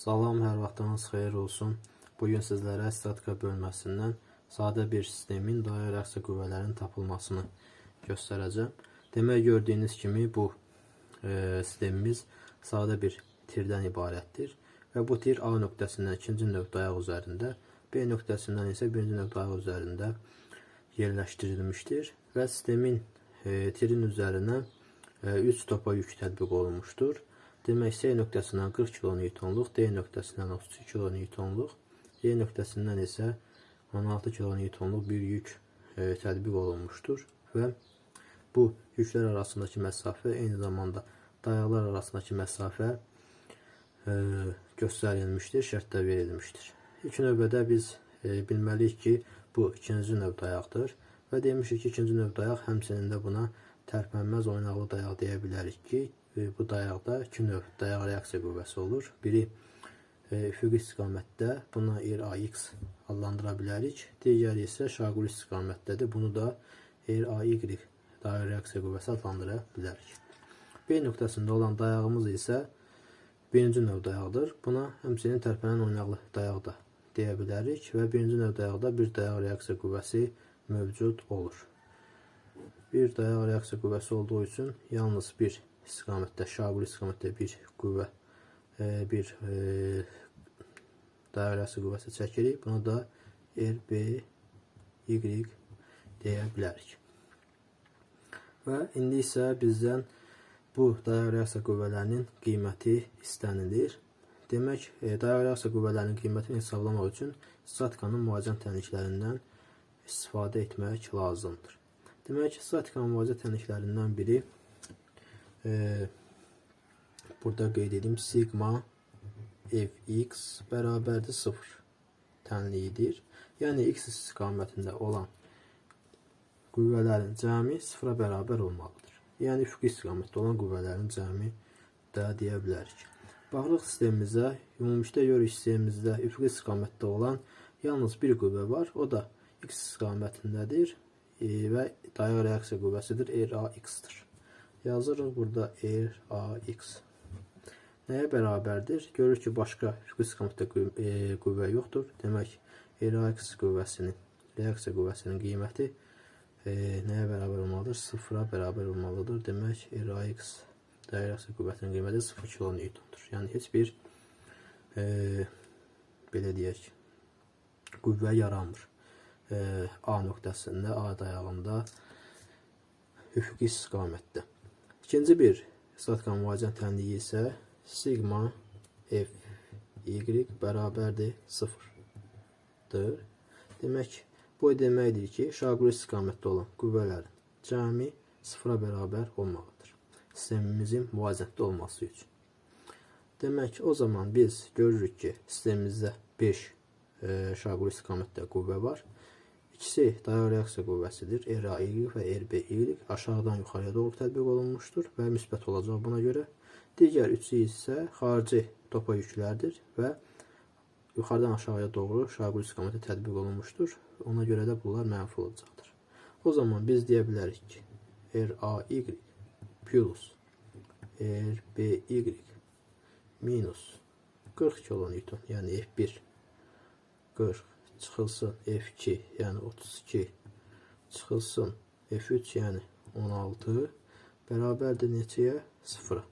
Salam, hər vaxtınız xeyir olsun. Bugün sizlərə statika bölməsindən sadə bir sistemin dairə rəqsə qüvvələrinin tapılmasını göstərəcəm. Demək, gördüyünüz kimi bu sistemimiz sadə bir tirdən ibarətdir. Və bu tir A nöqtəsindən ikinci növ dayaq üzərində, B nöqtəsindən isə birinci növ dayaq üzərində yerləşdirilmişdir. Və sistemin tirin üzərinə 3 topa yük tətbiq olunmuşdur. Demək, C nöqtəsindən 40 kN-luq, D nöqtəsindən 32 kN-luq, E nöqtəsindən isə 16 kN-luq bir yük tətbiq olunmuşdur. Və bu yüklər arasındakı məsafə, eyni zamanda dayaqlar arasındakı məsafə göstərilmişdir, şərtdə verilmişdir. İlk növbədə biz bilməliyik ki, bu ikinci növ dayaqdır. Və demişik ki, ikinci növ dayaq həmçinin də buna tərpənməz oynaqlı dayaq deyə bilərik ki, bu dayaqda iki növ dayaq reaksiya qüvvəsi olur. Biri üfüqi istiqamətdə, buna RAX adlandıra bilərik. Digəri isə şaquli istiqamətdədir. Bunu da RAY dayaq reaksiya qüvvəsi adlandıra bilərik. B nöqtəsində olan dayağımız isə birinci növ dayaqdır. Buna həmçinin tərpənən oynaqlı dayaq da deyə bilərik və birinci növ dayaqda bir dayaq reaksiya qüvvəsi mövcud olur. Bir dayaq reaksiya qüvvəsi olduğu üçün yalnız bir istiqamətdə, şaquli istiqamətdə bir qüvvə, bir dayaq reaksiya qüvvəsi çəkirik. Buna da RBY deyə bilərik. Və indi isə bizdən bu dayaq reaksiya qüvvələrinin qiyməti istənilir. Demək, dayaq reaksiya qüvvələrinin qiymətini hesablamaq üçün statikanın müalicə tənliklərindən istifadə etmək lazımdır. Demək, statikanın müalicə tənliklərindən biri burada qeyd edeyim, sigma fx bərabərdir 0 tənliyidir. Yəni, x istiqamətində olan qüvvələrin cəmi 0-a bərabər olmalıdır. Yəni, üfüqi istiqamətdə olan qüvvələrin cəmi də deyə bilərik. Baxırıq sistemimizə, ümumilikdə görürük sistemimizdə üfüqi istiqamətdə olan yalnız bir qüvvə var. O da x istiqamətindədir və dayaq reaksiya qüvvəsidir, RAX-dir. Yazırıq burada RAX. Nəyə bərabərdir? Görürük ki, başqa üfüqi istiqamətdə qüvvə yoxdur. Demək, RAX qüvvəsinin, reaksiya qüvvəsinin qiyməti nəyə bərabər olmalıdır? 0-a bərabər olmalıdır. Demək, RAX reaksiya qüvvəsinin qiyməti 0 kN-dur. Yəni, heç bir belə deyək, qüvvə yaranmır. A nöqtəsində, A dayağında üfüqi istiqamətdə. İkinci bir statikanın müalicə tənliyi isə sigma fy bərabərdir 0-dır. Demək, bu deməkdir ki, şaquli istiqamətdə olan qüvvələrin cəmi 0-a bərabər olmalıdır. Sistemimizin müvazinətdə olması üçün. Demək, o zaman biz görürük ki, sistemimizdə 5 şaquli istiqamətdə qüvvə var. İkisi dayaq reaksiya qüvvəsidir, RAY və RBY. Aşağıdan yuxarıya doğru tətbiq olunmuşdur və müsbət olacaq buna görə. Digər üçü isə xarici topa yüklərdir və yuxarıdan aşağıya doğru şaquli istiqamətdə tətbiq olunmuşdur. Ona görə də bunlar mənfi olacaqdır. O zaman biz deyə bilərik ki, RAY plus RBY minus 40 kN, yəni F1 40 çıxılsın F2, yəni 32, çıxılsın F3, yəni 16, bərabərdir neçəyə? 0-a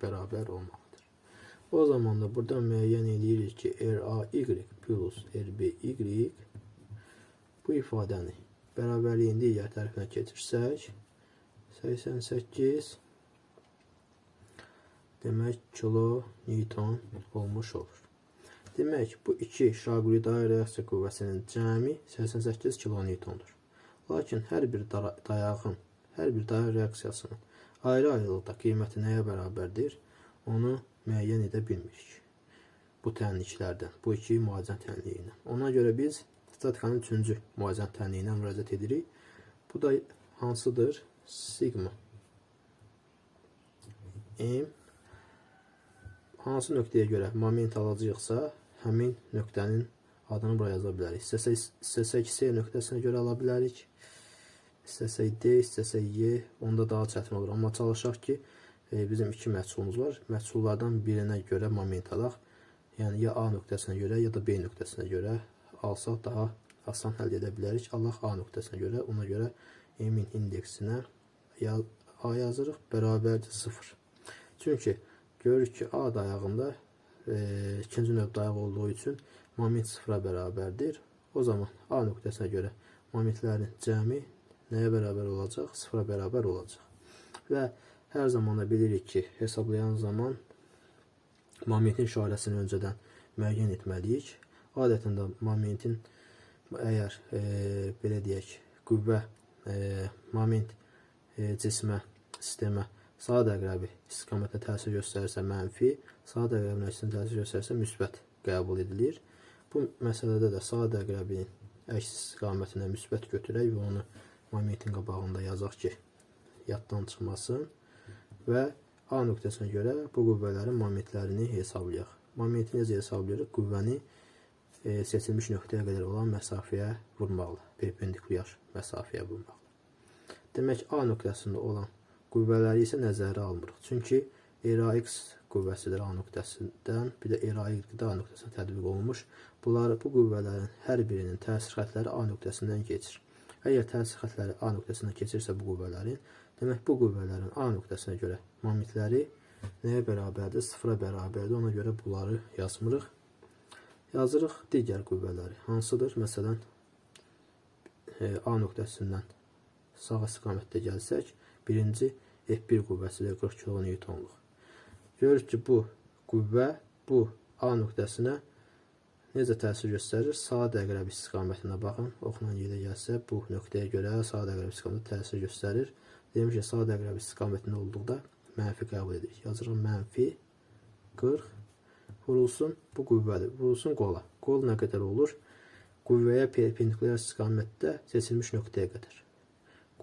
bərabər olmalıdır. O zaman da burada müəyyən edirik ki, RAY plus RBY bu ifadəni bərabərliyin digər tərəfinə keçirsək, 88 demək kN olmuş olur. Demək, bu iki şaquli dayaq reaksiya qüvvəsinin cəmi 88 kN-dur. Lakin hər bir dayağın, hər bir dayaq reaksiyasının ayrı-ayrılıqda qiyməti nəyə bərabərdir? Onu müəyyən edə bilmirik. Bu tənliklərdən, bu iki müalicə tənliyindən. Ona görə biz statikanın üçüncü müalicə tənliyinə müraciət edirik. Bu da hansıdır? Sigma M hansı nöqtəyə görə moment alacaqsa, həmin nöqtənin adını buraya yaza bilərik. İstəsək C nöqtəsinə görə ala bilərik. İstəsək D, istəsək Y, onda daha çətin olur. Amma çalışaq ki, bizim iki məhsulumuz var. Məhsullardan birinə görə moment alaq. Yəni ya A nöqtəsinə görə, ya da B nöqtəsinə görə alsaq daha asan əldə edə bilərik. Allah A nöqtəsinə görə, ona görə M-in indeksinə A yazırıq, bərabərdir 0. Çünki görürük ki, A dayağında ikinci növ dayaq olduğu üçün moment 0-a bərabərdir. O zaman A nöqtəsinə görə momentlərin cəmi nəyə bərabər olacaq? 0-a bərabər olacaq. Və hər zaman da bilirik ki, hesablayan zaman momentin işarəsini öncədən müəyyən etməliyik. Adətən də momentin əgər belə deyək, qüvvə moment cismə, sistemə saat əqrəbi istiqamətə təsir göstərirsə mənfi, saat əqrəbinin əksinə təsir göstərirsə müsbət qəbul edilir. Bu məsələdə də saat əqrəbinin əks istiqamətinə müsbət götürək və onu momentin qabağında yazaq ki, yaddan çıxmasın və A nöqtəsinə görə bu qüvvələrin momentlərini hesablayaq. Momenti necə hesablayırıq? Qüvvəni seçilmiş nöqtəyə qədər olan məsafəyə vurmaqla, perpendikulyar məsafəyə vurmaqla. Demək, A nöqtəsində olan qüvvələri isə nəzərə almırıq. Çünki ERA-X qüvvəsidir A nöqtəsindən, bir də ERA-Y-də A nöqtəsinə tətbiq olunmuş. Bu qüvvələrin hər birinin təsir xətləri A nöqtəsindən keçir. Əgər təsir xətləri A nöqtəsindən keçirsə bu qüvvələrin, demək, bu qüvvələrin A nöqtəsinə görə momentləri nəyə bərabərdir? 0-a bərabərdir. Ona görə bunları yazmırıq. Yazırıq digər qüvvələri. Hansıdır? Məsələn, A nöqtəsindən sağ istiqamətdə gəlsək, birinci F1 qüvvəsidir 40 kN-luq. Görürük ki, bu qüvvə bu A nöqtəsinə necə təsir göstərir? Saat əqrəbi istiqamətinə baxın. Oxla yerə gəlsə, bu nöqtəyə görə saat əqrəbi istiqamətində təsir göstərir. Demiş ki, saat əqrəbi istiqamətində olduqda mənfi qəbul edirik. Yazırıq mənfi 40 vurulsun, bu qüvvədir. Vurulsun qola. Qol nə qədər olur? Qüvvəyə perpendikulyar istiqamətdə seçilmiş nöqtəyə qədər.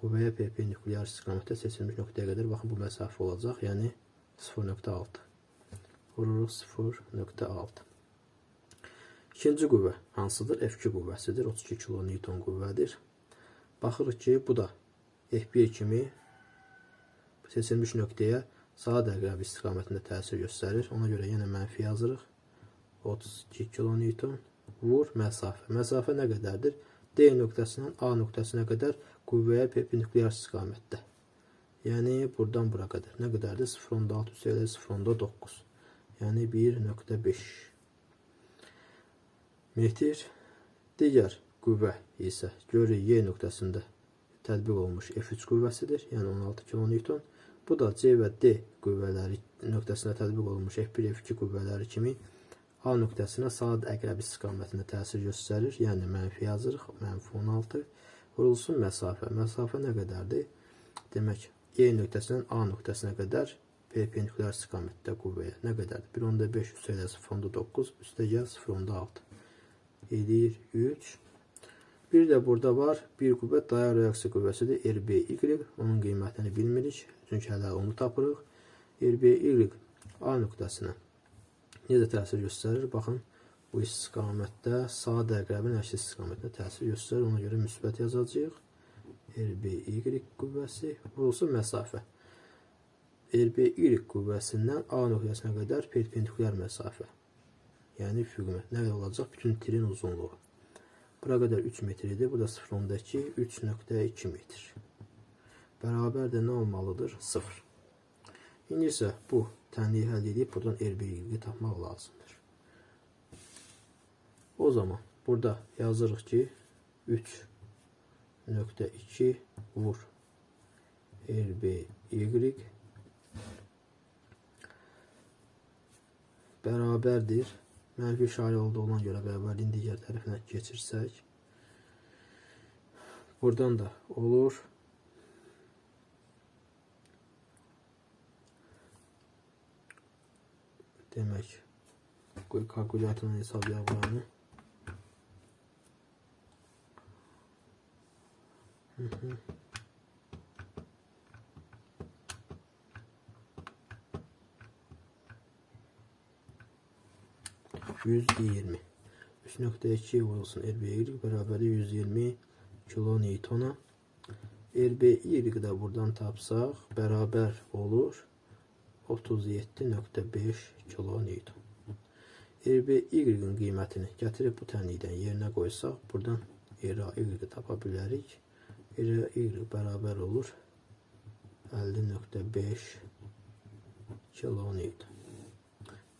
Qüvvəyə perpendikulyar istiqamətdə seçilmiş nöqtəyə qədər, baxın, bu məsafə olacaq. Yəni 0.6. Vururuq 0.6. İkinci qüvvə hansıdır? F2 qüvvəsidir. 32 kN qüvvədir. Baxırıq ki, bu da F1 kimi seçilmiş nöqtəyə saat əqrəbi istiqamətində təsir göstərir. Ona görə yenə mənfi yazırıq. 32 kN vur məsafə. Məsafə nə qədərdir? D nöqtəsindən A nöqtəsinə qədər qüvvəyə perpendikulyar istiqamətdə. Yəni buradan bura qədər. Nə qədərdir? 0.6 üstəgəl 0.9. Yəni 1.5 metr. Digər qüvvə isə görürük Y nöqtəsində tətbiq olmuş F3 qüvvəsidir. Yəni 16 kN. Bu da C və D qüvvələri nöqtəsinə tətbiq olunmuş F1, F2 qüvvələri kimi A nöqtəsinə saat əqrəbi istiqamətində təsir göstərir. Yəni mənfi yazırıq. Mənfi 16. Vurulsun məsafə. Məsafə nə qədərdir? Demək, Y nöqtəsindən A nöqtəsinə qədər perpendikulyar istiqamətdə qüvvəyə nə qədərdir? 1.5 üstəgəl 0.9 üstəgəl 0.6 edir 3. Bir də burada var, bir qüvvə dayaq reaksiya qüvvəsidir, RBY. Onun qiymətini bilmirik, çünki hələ onu tapırıq. RBY A nöqtəsinə necə təsir göstərir? Baxın, bu istiqamətdə saat əqrəbinin əks istiqamətində təsir göstərir. Ona görə müsbət yazacağıq. RBY qüvvəsi vurulsun məsafə. RBY qüvvəsindən A nöqtəsinə qədər perpendikulyar məsafə. Yəni füqmə. Nə olacaq? Bütün tirin uzunluğu. Bura qədər 3 metr idi. Bu da 0.2, 3.2 metr. Bərabər də nə olmalıdır? 0. İndi isə bu tənliyi həll edib buradan RBY tapmaq lazımdır. O zaman burada yazırıq ki 3.2 vur RBY bərabərdir. Mənfi işarə olduğuna görə bərabərliyin digər tərəfinə keçirsək, buradan da olur. Demək, kalkulyatorla hesablayaq buranı. 120. 3.2 vurulsun RBY bərabərdir 120 kN. RBY də buradan tapsaq bərabər olur 37.5 kN. RBY-in qiymətini gətirib bu tənlikdən yerinə qoysaq, buradan RAY-i tapa bilərik. RAY bərabər olur 50.5 kilonewton.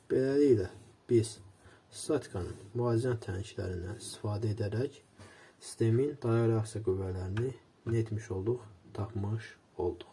Beləliklə biz statikanın müvazinət tənklərindən istifadə edərək sistemin dairə reaksiya qüvvələrini nə etmiş olduq? Tapmış olduq.